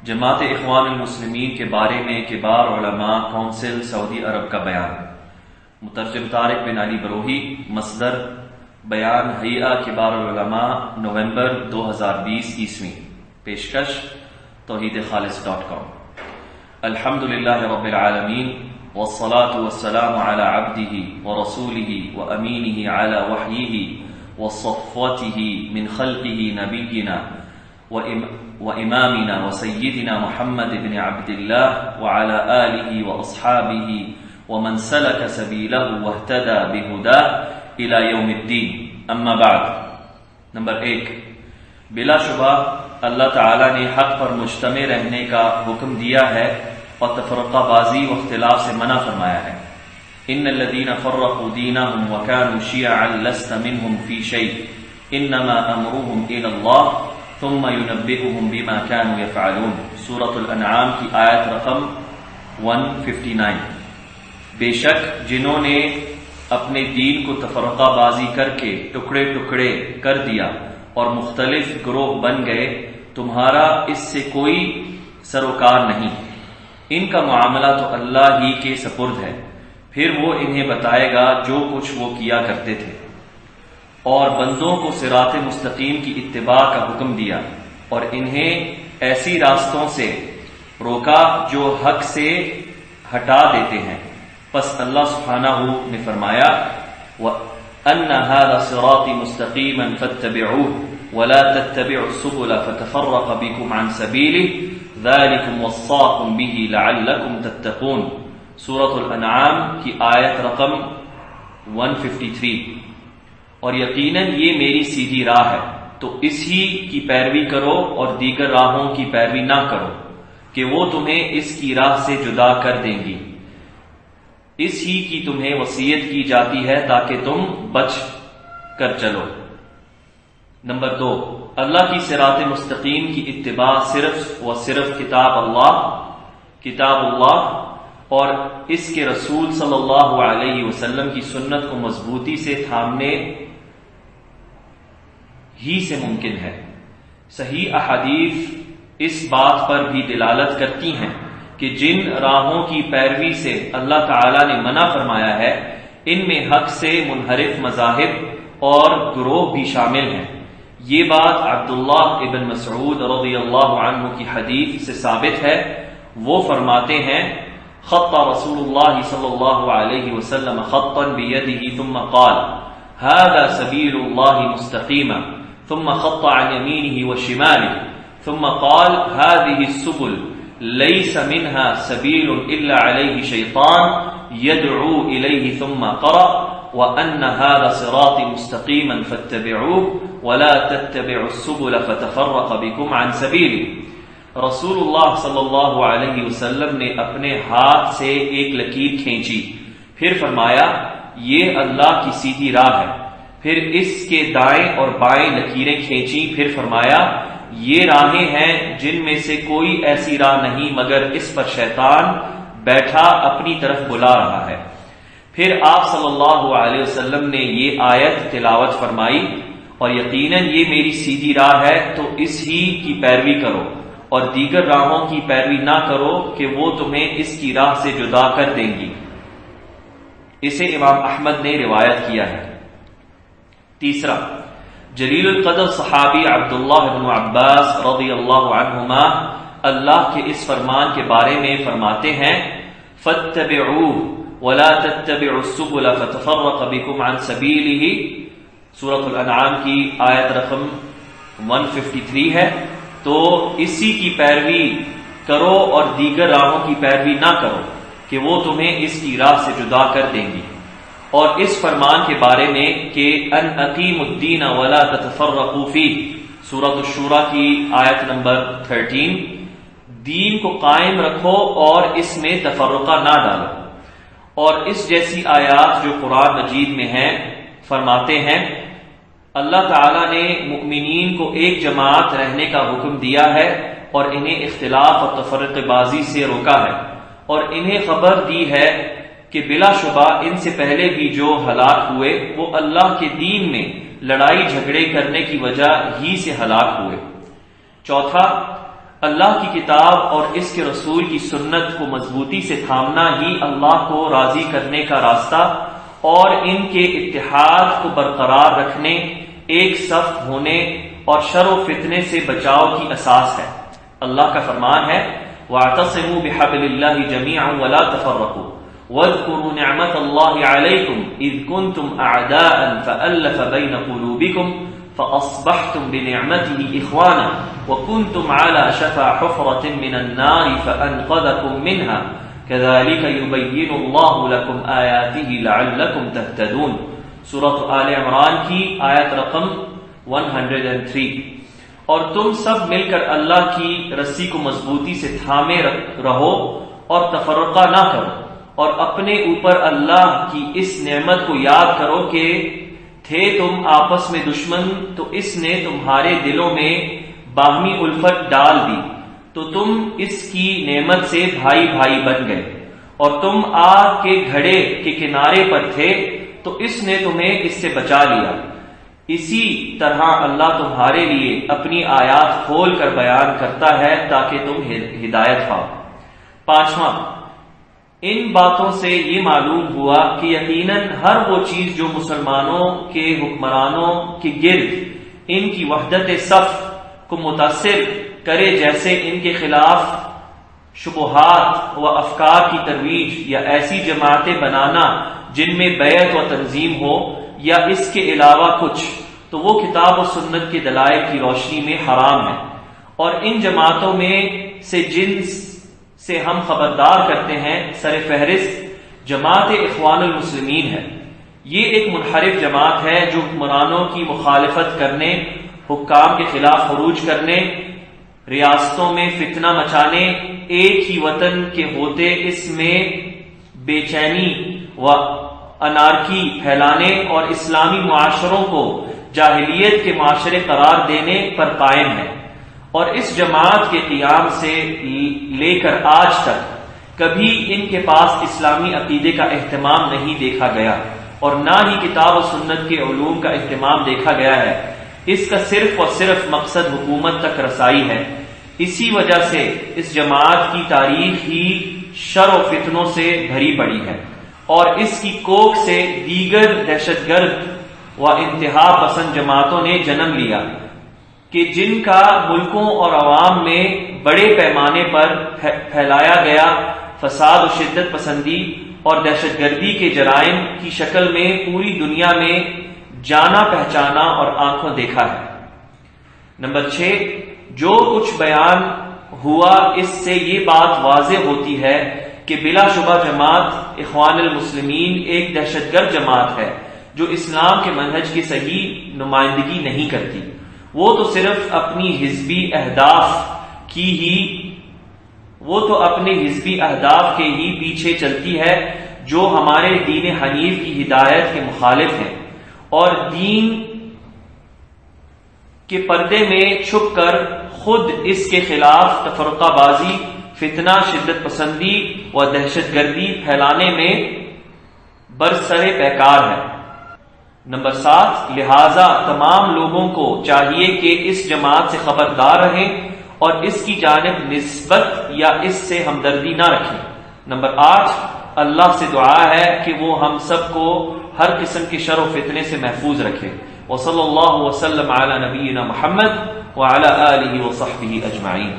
جماعت اخوان المسلمین کے بارے میں کبار علماء کونسل سعودی عرب کا بیان۔ مترجم طارق بن علی بروہی، مصدر بیان ہیئہ کبار العلماء، نومبر 2020 عیسوی۔ پیشکش توحیدخالص.com۔ الحمدللہ رب العالمین والصلاة والسلام على عبده ورسوله وأمینه على وحیه وصفوته من خلقه نبینا وإمامنا وسيدنا محمد بن عبد الله وعلى آله وأصحابه ومن سلك سبيله واهتدى بهداه إلى يوم الدين۔ اما بعد۔ نمبر 1، بلا شبہ اللہ تعالی نے حق پر مجتمع رہنے کا حکم دیا ہے اور تفرقہ بازی و اختلاف سے منع فرمایا ہے۔ ان الذين فرقوا دينهم وكانوا شيعا لست منهم في شيء انما امرهم الى الله ثم ينبئهم بما كانوا يفعلون۔ سورۃ الانعام کی آیت رقم 159۔ بے شک جنہوں نے اپنے دین کو تفرقہ بازی کر کے ٹکڑے ٹکڑے کر دیا اور مختلف گروہ بن گئے، تمہارا اس سے کوئی سروکار نہیں، ان کا معاملہ تو اللہ ہی کے سپرد ہے، پھر وہ انہیں بتائے گا جو کچھ وہ کیا کرتے تھے۔ اور بندوں کو صراط مستقیم کی اتباع کا حکم دیا اور انہیں ایسی راستوں سے روکا جو حق سے ہٹا دیتے ہیں۔ پس اللہ سبحانہ نے فرمایا وَأَنَّ هَذَا صِرَاطِ مُسْتَقِيمًا فَاتَّبِعُوهُ وَلَا تَتَّبِعُوا السُّبُلَ فَتَفَرَّقَ بِكُمْ عَنْ سَبِيلِهِ ذَلِكُمْ وَصَّاكُمْ بِهِ لَعَلَّكُمْ تَتَّقُونَ۔ سورۃ الانعام کی آیت رقم 153۔ اور یقیناً یہ میری سیدھی راہ ہے، تو اس ہی کی پیروی کرو اور دیگر راہوں کی پیروی نہ کرو کہ وہ تمہیں اس کی راہ سے جدا کر دیں گی۔ اس ہی کی تمہیں وصیت کی جاتی ہے تاکہ تم بچ کر چلو۔ نمبر 2، اللہ کی صراط مستقیم کی اتباع صرف و صرف کتاب اللہ اور اس کے رسول صلی اللہ علیہ وسلم کی سنت کو مضبوطی سے تھامنے ہی سے ممکن ہے۔ صحیح احادیث اس بات پر بھی دلالت کرتی ہیں کہ جن راہوں کی پیروی سے اللہ تعالی نے منع فرمایا ہے، ان میں حق سے منحرف مذاہب اور گروہ بھی شامل ہیں۔ یہ بات عبداللہ ابن مسعود رضی اللہ عنہ کی حدیث سے ثابت ہے۔ وہ فرماتے ہیں خط رسول اللہ صلی اللہ علیہ وسلم خطا بیدہ ثم قال هذا سبیل اللہ مستقیما ثم خط عن یمینہ وشمالہ ثم قال هذه السبل ليس منها سبيل إلا عليه شيطان يدعو إليه ثم قرأ وأن هذا صراط مستقيما فاتبعوه ولا تتبعوا السبل فتفرق بكم عن سبيله۔ رسول اللہ صلی اللہ علیہ وسلم نے اپنے ہاتھ سے ایک لکیر کھینچی، پھر فرمایا یہ اللہ کی سیدھی راہ ہے، پھر اس کے دائیں اور بائیں لکیریں کھینچی، پھر فرمایا یہ راہیں ہیں جن میں سے کوئی ایسی راہ نہیں مگر اس پر شیطان بیٹھا اپنی طرف بلا رہا ہے۔ پھر آپ صلی اللہ علیہ وسلم نے یہ آیت تلاوت فرمائی اور یقیناً یہ میری سیدھی راہ ہے تو اس ہی کی پیروی کرو اور دیگر راہوں کی پیروی نہ کرو کہ وہ تمہیں اس کی راہ سے جدا کر دیں گی۔ اسے امام احمد نے روایت کیا ہے۔ تیسرا، جلیل القدر صحابی عبداللہ بن عباس رضی اللہ عنہما اللہ کے اس فرمان کے بارے میں فرماتے ہیں فَاتَّبِعُوهُ وَلَا تَتَّبِعُوا السُّبُلَ فَتَفَرَّقَ بِكُمْ عَنْ سَبِيلِهِ۔ سورۃ الانعام کی آیت رقم 153 ہے۔ تو اسی کی پیروی کرو اور دیگر راہوں کی پیروی نہ کرو کہ وہ تمہیں اس کی راہ سے جدا کر دیں گی۔ اور اس فرمان کے بارے میں کہ ان اقیموا الدین ولا تتفرقوا فیہ، سورۃ الشورى کی آیت نمبر 13، دین کو قائم رکھو اور اس میں تفرقہ نہ ڈالو۔ اور اس جیسی آیات جو قرآن مجید میں ہیں فرماتے ہیں اللہ تعالیٰ نے مؤمنین کو ایک جماعت رہنے کا حکم دیا ہے اور انہیں اختلاف اور تفرقہ بازی سے روکا ہے، اور انہیں خبر دی ہے کہ بلا شبہ ان سے پہلے بھی جو ہلاک ہوئے وہ اللہ کے دین میں لڑائی جھگڑے کرنے کی وجہ ہی سے ہلاک ہوئے۔ چوتھا، اللہ کی کتاب اور اس کے رسول کی سنت کو مضبوطی سے تھامنا ہی اللہ کو راضی کرنے کا راستہ اور ان کے اتحاد کو برقرار رکھنے، ایک صف ہونے اور شر و فتنے سے بچاؤ کی اساس ہے۔ اللہ کا فرمان ہے وَاعْتَصِمُوا بِحَبْلِ اللَّهِ جَمِيعًا وَلَا تَفَرَّقُوا وَاذْكُرُوا نِعْمَةَ اللَّهِ عَلَيْكُمْ إِذْ كُنْتُمْ أَعْدَاءً فَأَلَّفَ بَيْنَ قُلُوبِكُمْ فَأَصْبَحْتُمْ بِنِعْمَتِهِ إِخْوَانًا وَكُنْتُمْ عَلَى شَفَا حُفْرَةٍ مِّنَ النَّارِ فَأَنْقَذَكُم مِّنْهَا كَذَلِكَ يُبَيِّنُ اللَّهُ لَكُمْ آيَاتِهِ لَعَلَّكُمْ تَهْتَدُونَ۔ سورۃ آل عمران کی آیت رقم 103۔ اور تم سب مل کر اللہ کی رسی کو مضبوطی سے تھامے رہو اور تفرقہ نہ کرو، اور اپنے اوپر اللہ کی اس نعمت کو یاد کرو کہ تھے تم آپس میں دشمن تو اس نے تمہارے دلوں میں باہمی الفت ڈال دی، تو تم اس کی نعمت سے بھائی بھائی بن گئے، اور تم آگ کے گھڑے کے کنارے پر تھے تو اس نے تمہیں اس سے بچا لیا۔ اسی طرح اللہ تمہارے لیے اپنی آیات کھول کر بیان کرتا ہے تاکہ تم ہدایت پاؤ۔ پانچواں، ان باتوں سے یہ معلوم ہوا کہ یقیناً ہر وہ چیز جو مسلمانوں کے حکمرانوں کے گرد ان کی وحدت صف کو متاثر کرے، جیسے ان کے خلاف شبہات و افکار کی ترویج یا ایسی جماعتیں بنانا جن میں بیعت و تنظیم ہو یا اس کے علاوہ کچھ، تو وہ کتاب و سنت کے دلائل کی روشنی میں حرام ہے، اور ان جماعتوں میں سے جن سے ہم خبردار کرتے ہیں سر فہرست جماعت اخوان المسلمین ہے۔ یہ ایک منحرف جماعت ہے جو حکمرانوں کی مخالفت کرنے، حکام کے خلاف خروج کرنے، ریاستوں میں فتنہ مچانے، ایک ہی وطن کے ہوتے اس میں بے چینی و انارکی پھیلانے اور اسلامی معاشروں کو جاہلیت کے معاشرے قرار دینے پر قائم ہے، اور اس جماعت کے قیام سے لے کر آج تک کبھی ان کے پاس اسلامی عقیدے کا اہتمام نہیں دیکھا گیا، اور نہ ہی کتاب و سنت کے علوم کا اہتمام دیکھا گیا ہے۔ اس کا صرف اور صرف مقصد حکومت تک رسائی ہے۔ اسی وجہ سے اس جماعت کی تاریخ ہی شر و فتنوں سے بھری پڑی ہے، اور اس کی کوکھ سے دیگر دہشت گرد و انتہا پسند جماعتوں نے جنم لیا کہ جن کا ملکوں اور عوام میں بڑے پیمانے پر پھیلایا گیا فساد و شدت پسندی اور دہشت گردی کے جرائم کی شکل میں پوری دنیا میں جانا پہچانا اور آنکھوں دیکھا ہے۔ نمبر 6، جو کچھ بیان ہوا اس سے یہ بات واضح ہوتی ہے کہ بلا شبہ جماعت اخوان المسلمین ایک دہشت گرد جماعت ہے جو اسلام کے منہج کی صحیح نمائندگی نہیں کرتی۔ وہ تو صرف اپنی حزبی اہداف کے ہی پیچھے چلتی ہے جو ہمارے دین حنیف کی ہدایت کے مخالف ہیں، اور دین کے پردے میں چھپ کر خود اس کے خلاف تفرقہ بازی، فتنہ، شدت پسندی و دہشت گردی پھیلانے میں برسر پیکار ہے۔ نمبر 7، لہذا تمام لوگوں کو چاہیے کہ اس جماعت سے خبردار رہیں اور اس کی جانب نسبت یا اس سے ہمدردی نہ رکھیں۔ نمبر 8، اللہ سے دعا ہے کہ وہ ہم سب کو ہر قسم کے شر و فتنے سے محفوظ رکھے۔ وصلی اللہ وسلم علی نبینا محمد وعلی آلہ وصحبہ اجمعین۔